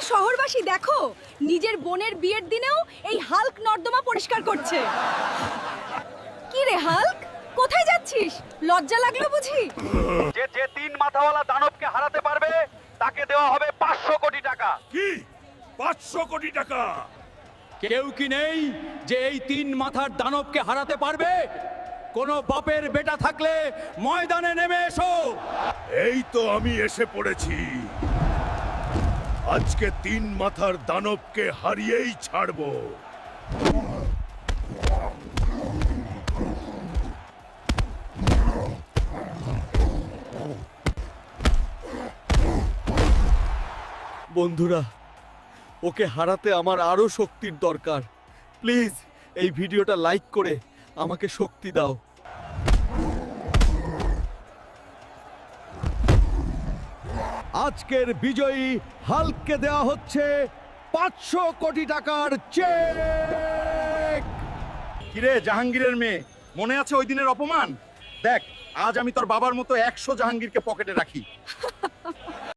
শহরবাসী দেখো, নিজের বোনের বিয়ের দিনেও এই হাল্ক নর্দমা পরিষ্কার করছে। কি রে হাল্ক, কোথায় যাচ্ছিস? লজ্জা লাগলো বুঝি? যে যে তিন মাথাওয়ালা দানবকে হারাতে পারবে তাকে দেওয়া হবে 500 কোটি টাকা। কি 500 কোটি টাকা? কেউ কি নেই যে এই তিন মাথার দানবকে হারাতে পারবে? কোন বাপের বেটা থাকলে ময়দানে নেমে এসো। এই তো আমি এসে পড়েছি। আজকে তিন মাথার দানবকে হারিয়েই ছাড়বো। বন্ধুরা, ওকে হারাতে আমার আরো শক্তির দরকার। প্লিজ এই ভিডিওটা লাইক করে আমাকে শক্তি দাও। আজকের বিজয়ী হাল্ককে দেওয়া হচ্ছে 500 কোটি টাকার চেক। কিরে জাহাঙ্গীরের মেয়ে, মনে আছে ওই দিনের অপমান? দেখ, আজ আমি তোর বাবার মতো 100 জাহাঙ্গীরকে পকেটে রাখি।